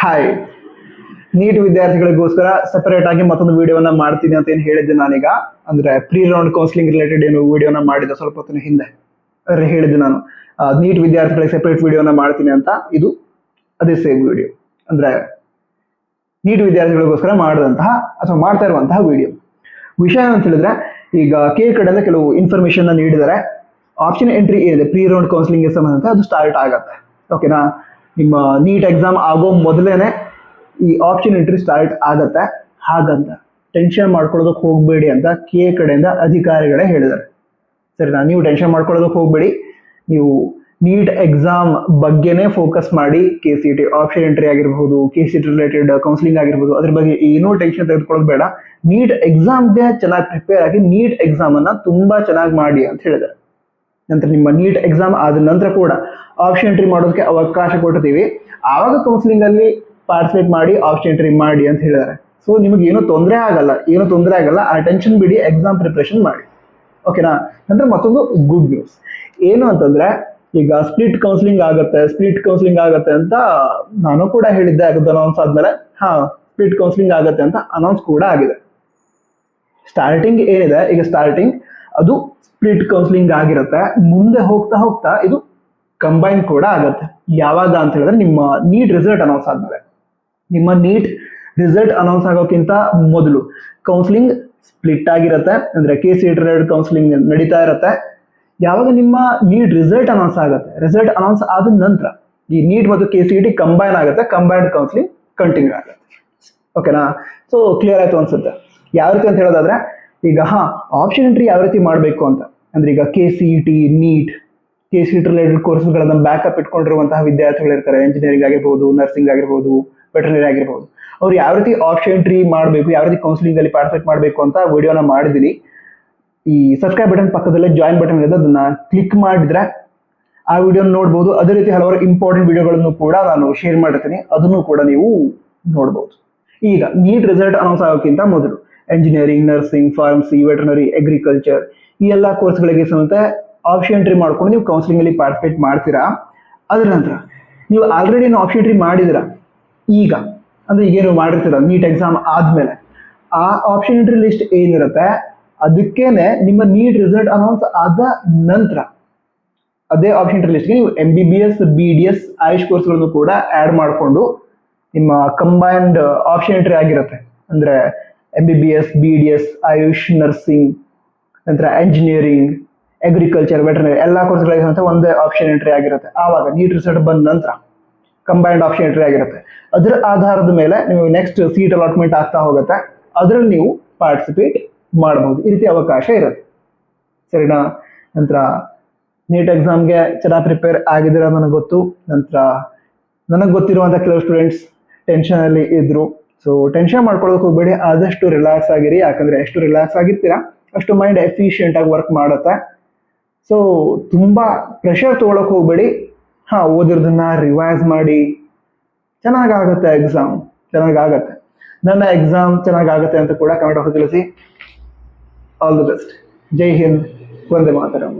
Hi, neat ವಿದ್ಯಾರ್ಥಿಗಳಿಗೋಸ್ಕರ separate ಆಗಿ ಮತ್ತೊಂದು ವಿಡಿಯೋನ ಮಾಡ್ತೀನಿ ಅಂತ ಏನು ಹೇಳಿದ್ದೆ ನಾನೀಗ. ಅಂದ್ರೆ ಪ್ರೀ ರೌಂಡ್ ಕೌನ್ಸಿಲಿಂಗ್ ರಿಲೇಟೆಡ್ ಏನು ವಿಡಿಯೋನ ಮಾಡಿದ್ದೆ ಸ್ವಲ್ಪ ಹೊತ್ತಿನ ಹಿಂದೆ. ಹೇಳಿದ್ದೆ ನಾನು ನೀಟ್ ವಿದ್ಯಾರ್ಥಿಗಳಿಗೆ ಸೆಪರೇಟ್ ವಿಡಿಯೋನ ಮಾಡ್ತೀನಿ ಅಂತ. ಇದು ಅದೇ ಸೇಮ್ ವಿಡಿಯೋ, ಅಂದ್ರೆ ನೀಟ್ ವಿದ್ಯಾರ್ಥಿಗಳಿಗೋಸ್ಕರ ಮಾಡಿದಂತಹ ಅಥವಾ ಮಾಡ್ತಾ ಇರುವಂತಹ ವಿಡಿಯೋ. ವಿಷಯ ಅಂತ ಹೇಳಿದ್ರೆ, ಈಗ ಕಡೆಯಿಂದ ಕೆಲವು ಇನ್ಫಾರ್ಮೇಶನ್ ನೀಡಿದರೆ ಆಪ್ಷನ್ ಎಂಟ್ರಿ ಏನಿದೆ ಪ್ರೀ ರೌಂಡ್ ಕೌನ್ಸಿಲಿಂಗ್ಗೆ ಸಂಬಂಧ ಅದು ಸ್ಟಾರ್ಟ್ ಆಗತ್ತೆ. ಓಕೆನಾ? ನಿಮ್ಮ ನೀಟ್ ಎಕ್ಸಾಮ್ ಆಗೋ ಮೊದಲೇನೆ ಈ ಆಪ್ಷನ್ ಎಂಟ್ರಿ ಸ್ಟಾರ್ಟ್ ಆಗತ್ತೆ. ಹಾಗಂತ ಟೆನ್ಷನ್ ಮಾಡ್ಕೊಳ್ಳೋದಕ್ಕೆ ಹೋಗ್ಬೇಡಿ ಅಂತ ಕಡೆಯಿಂದ ಅಧಿಕಾರಿಗಳೇ ಹೇಳಿದ್ದಾರೆ. ಸರಿನಾ? ನೀವು ಟೆನ್ಷನ್ ಮಾಡ್ಕೊಳ್ಳೋದಕ್ಕೆ ಹೋಗ್ಬೇಡಿ. ನೀವು ನೀಟ್ ಎಕ್ಸಾಮ್ ಬಗ್ಗೆನೇ ಫೋಕಸ್ ಮಾಡಿ. KCET ಆಪ್ಷನ್ ಎಂಟ್ರಿ ಆಗಿರ್ಬೋದು, KCET ರಿಲೇಟೆಡ್ ಕೌನ್ಸಿಲಿಂಗ್ ಆಗಿರ್ಬೋದು, ಅದ್ರ ಬಗ್ಗೆ ಏನೂ ಟೆನ್ಷನ್ ತೆಗೆದುಕೊಳ್ಳೋದು ಬೇಡ. ನೀಟ್ ಎಕ್ಸಾಮ್ಗೆ ಚೆನ್ನಾಗಿ ಪ್ರಿಪೇರ್ ಆಗಿ ನೀಟ್ ಎಕ್ಸಾಮ್ ಅನ್ನ ತುಂಬಾ ಚೆನ್ನಾಗಿ ಮಾಡಿ ಅಂತ ಹೇಳಿದ್ದಾರೆ. ನಂತರ ನಿಮ್ಮ ನೀಟ್ ಎಕ್ಸಾಮ್ ಆದ ನಂತರ ಕೂಡ ಆಪ್ಷನ್ ಎಂಟ್ರಿ ಮಾಡೋದಕ್ಕೆ ಅವಕಾಶ ಕೊಡ್ತೀವಿ. ಆವಾಗ ಕೌನ್ಸಿಲಿಂಗ್ ಅಲ್ಲಿ ಪಾರ್ಟಿಸಿಪೇಟ್ ಮಾಡಿ ಆಪ್ಷನ್ ಎಂಟ್ರಿ ಮಾಡಿ ಅಂತ ಹೇಳಿದ್ದಾರೆ. ಸೊ ನಿಮಗೆ ಏನೂ ತೊಂದರೆ ಆಗಲ್ಲ. ಆ ಟೆನ್ಷನ್ ಬಿಡಿ, ಎಕ್ಸಾಮ್ ಪ್ರಿಪ್ರೇಷನ್ ಮಾಡಿ. ಓಕೆನಾ? ನಂತರ ಮತ್ತೊಂದು ಗುಡ್ ನ್ಯೂಸ್ ಏನು ಅಂತಂದ್ರೆ, ಈಗ ಸ್ಪ್ಲಿಟ್ ಕೌನ್ಸಿಲಿಂಗ್ ಆಗತ್ತೆ ಅಂತ ನಾನು ಕೂಡ ಹೇಳಿದ್ದೆ. ಅದು ಅನೌನ್ಸ್ ಆದ್ಮೇಲೆ ಸ್ಪ್ಲಿಟ್ ಕೌನ್ಸಿಲಿಂಗ್ ಆಗತ್ತೆ ಅಂತ ಅನೌನ್ಸ್ ಕೂಡ ಆಗಿದೆ. ಸ್ಟಾರ್ಟಿಂಗ್ ಏನಿದೆ ಈಗ, ಸ್ಟಾರ್ಟಿಂಗ್ ಅದು ಸ್ಪ್ಲಿಟ್ ಕೌನ್ಸಿಲಿಂಗ್ ಆಗಿರುತ್ತೆ. ಮುಂದೆ ಹೋಗ್ತಾ ಇದು ಕಂಬೈನ್ ಕೂಡ ಆಗತ್ತೆ. ಯಾವಾಗ ಅಂತ ಹೇಳಿದ್ರೆ, ನಿಮ್ಮ ನೀಟ್ ರಿಸಲ್ಟ್ ಅನೌನ್ಸ್ ಆದ್ಮೇಲೆ. ನಿಮ್ಮ ನೀಟ್ ರಿಸಲ್ಟ್ ಅನೌನ್ಸ್ ಆಗೋಕ್ಕಿಂತ ಮೊದಲು ಕೌನ್ಸಿಲಿಂಗ್ ಸ್ಪ್ಲಿಟ್ ಆಗಿರುತ್ತೆ. ಅಂದ್ರೆ KCET ಕೌನ್ಸಿಲಿಂಗ್ ನಡೀತಾ ಇರುತ್ತೆ. ಯಾವಾಗ ನಿಮ್ಮ ನೀಟ್ ರಿಸಲ್ಟ್ ಅನೌನ್ಸ್ ಆಗುತ್ತೆ, ರಿಸಲ್ಟ್ ಅನೌನ್ಸ್ ಆದ ನಂತರ ಈ ನೀಟ್ ಮತ್ತು KCET ಕಂಬೈನ್ ಆಗುತ್ತೆ. ಕಂಬೈನ್ಡ್ ಕೌನ್ಸಿಲಿಂಗ್ ಕಂಟಿನ್ಯೂ ಆಗುತ್ತೆ. ಓಕೆನಾ? ಸೊ ಕ್ಲಿಯರ್ ಆಯ್ತು ಅನ್ಸುತ್ತೆ. ಯಾವ ರೀತಿ ಅಂತ ಹೇಳೋದಾದ್ರೆ, ಈಗ ಆಪ್ಷನ್ ಎಂಟ್ರಿ ಯಾವ ರೀತಿ ಮಾಡಬೇಕು ಅಂತ ಅಂದ್ರೆ, ಈಗ KCET ರಿಲೇಟೆಡ್ ಕೋರ್ಸ್ಗಳನ್ನ ಬ್ಯಾಕಪ್ ಇಟ್ಕೊಂಡಿರುವಂತಹ ವಿದ್ಯಾರ್ಥಿಗಳು ಇರ್ತಾರೆ. ಇಂಜಿನಿಯರಿಂಗ್ ಆಗಿರ್ಬೋದು, ನರ್ಸಿಂಗ್ ಆಗಿರ್ಬೋದು, ವೆಟರ್ನರಿ ಆಗಿರ್ಬೋದು. ಅವ್ರು ಯಾವ ರೀತಿ ಆಪ್ಷನ್ ಎಂಟ್ರಿ ಮಾಡಬೇಕು, ಯಾವ ರೀತಿ ಕೌನ್ಸಿಲಿಂಗ್ ಅಲ್ಲಿ ಪಾರ್ಟಿಸಿಪೇಟ್ ಮಾಡಬೇಕು ಅಂತ ವಿಡಿಯೋನ ಮಾಡಿದೀನಿ. ಈ ಸಬ್ಸ್ಕ್ರೈಬ್ ಬಟನ್ ಪಕ್ಕದಲ್ಲೇ ಜಾಯಿನ್ ಬಟನ್ ಇದೆ, ಅದನ್ನ ಕ್ಲಿಕ್ ಮಾಡಿದ್ರೆ ಆ ವಿಡಿಯೋನ ನೋಡ್ಬೋದು. ಅದೇ ರೀತಿ ಹಲವಾರು ಇಂಪಾರ್ಟೆಂಟ್ ವಿಡಿಯೋಗಳನ್ನು ಕೂಡ ನಾನು ಶೇರ್ ಮಾಡಿರ್ತೀನಿ, ಅದನ್ನು ಕೂಡ ನೀವು ನೋಡ್ಬೋದು. ಈಗ ನೀಟ್ ರಿಸಲ್ಟ್ ಅನೌನ್ಸ್ ಆಗೋಕ್ಕಿಂತ ಮೊದಲು engineering, nursing, pharmacy, veterinary, agriculture ಈ ಎಲ್ಲ ಕೋರ್ಸ್ಗಳಿಗೆ ಸಂಬಂಧ ಆಪ್ಷನ್ ಎಂಟ್ರಿ ಮಾಡ್ಕೊಂಡು ನೀವು ಕೌನ್ಸಿಲಿಂಗ್ ಅಲ್ಲಿ ಪಾರ್ಟಿಸಿಪೇಟ್ ಮಾಡ್ತೀರಾ. ಅದರ ನಂತರ ನೀವು ಆಲ್ರೆಡಿ ಆಪ್ಷನ್ ಎಂಟ್ರಿ ಮಾಡಿದಿರಾ, ಈಗ ಅಂದ್ರೆ ಈಗೇನು ಮಾಡಿರ್ತೀರ ನೀಟ್ ಎಕ್ಸಾಮ್ ಆದ್ಮೇಲೆ, ಆ ಆಪ್ಷನ್ ಎಂಟ್ರಿ ಲಿಸ್ಟ್ ಏನಿರುತ್ತೆ ಅದಕ್ಕೇನೆ ನಿಮ್ಮ ನೀಟ್ ರಿಸಲ್ಟ್ ಅನೌನ್ಸ್ ಆದ ನಂತರ ಅದೇ ಆಪ್ಷನ್ ಎಂಟ್ರಿ ಲಿಸ್ಟ್ಗೆ ನೀವು MBBS, BDS, ಆಯುಷ್ ಕೋರ್ಸ್ಗಳನ್ನು ಕೂಡ ಆಡ್ ಮಾಡಿಕೊಂಡು ನಿಮ್ಮ ಕಂಬೈನ್ಡ್ ಆಪ್ಷನ್ ಎಂಟ್ರಿ ಆಗಿರುತ್ತೆ. ಅಂದ್ರೆ MBBS, BDS, ಆಯುಷ್, ನರ್ಸಿಂಗ್, ನಂತರ ಎಂಜಿನಿಯರಿಂಗ್, ಅಗ್ರಿಕಲ್ಚರ್, ವೆಟರ್ನರಿ ಎಲ್ಲ ಕೋರ್ಸ್ಗಳಿಗೆ ಒಂದೇ ಆಪ್ಷನ್ ಎಂಟ್ರಿ ಆಗಿರುತ್ತೆ. ಆವಾಗ ನೀಟ್ ರಿಸಲ್ಟ್ ಬಂದ ನಂತರ ಕಂಬೈನ್ಡ್ ಆಪ್ಷನ್ ಎಂಟ್ರಿ ಆಗಿರುತ್ತೆ. ಅದರ ಆಧಾರದ ಮೇಲೆ ನೀವು ನೆಕ್ಸ್ಟ್ ಸೀಟ್ ಅಲಾಟ್ಮೆಂಟ್ ಆಗ್ತಾ ಹೋಗುತ್ತೆ. ಅದರಲ್ಲಿ ನೀವು ಪಾರ್ಟಿಸಿಪೇಟ್ ಮಾಡಬಹುದು. ಈ ರೀತಿ ಅವಕಾಶ ಇರುತ್ತೆ. ಸರಿನಾ? ನಂತರ ನೀಟ್ ಎಕ್ಸಾಮ್ಗೆ ಚೆನ್ನಾಗಿ ಪ್ರಿಪೇರ್ ಆಗಿದ್ದೀರಾ ನನಗೆ ಗೊತ್ತು. ನಂತರ ನನಗೆ ಗೊತ್ತಿರುವಂಥ ಕೆಲವು ಸ್ಟೂಡೆಂಟ್ಸ್ ಟೆನ್ಷನ್ ಅಲ್ಲಿ ಇದ್ರು. ಸೊ ಟೆನ್ಷನ್ ಮಾಡ್ಕೊಳ್ಳೋಕೆ ಹೋಗ್ಬೇಡಿ, ಆದಷ್ಟು ರಿಲ್ಯಾಕ್ಸ್ ಆಗಿರಿ. ಯಾಕಂದ್ರೆ ಎಷ್ಟು ರಿಲ್ಯಾಕ್ಸ್ ಆಗಿರ್ತೀರಾ ಅಷ್ಟು ಮೈಂಡ್ ಎಫಿಷಿಯೆಂಟ್ ಆಗಿ ವರ್ಕ್ ಮಾಡುತ್ತೆ. ಸೊ ತುಂಬಾ ಪ್ರೆಷರ್ ತಗೊಳಕ್ ಹೋಗ್ಬೇಡಿ. ಓದಿರೋದನ್ನ ರಿವೈಸ್ ಮಾಡಿ. ಚೆನ್ನಾಗಾಗುತ್ತೆ, ಎಕ್ಸಾಮ್ ಚೆನ್ನಾಗಾಗತ್ತೆ. ನನ್ನ ಎಕ್ಸಾಮ್ ಚೆನ್ನಾಗಾಗತ್ತೆ ಅಂತ ಕೂಡ ಕಮೆಂಟ್ ಬಾಕ್ಸ್ ತಿಳಿಸಿ. All the best. Jai Hind, Vande Mataram.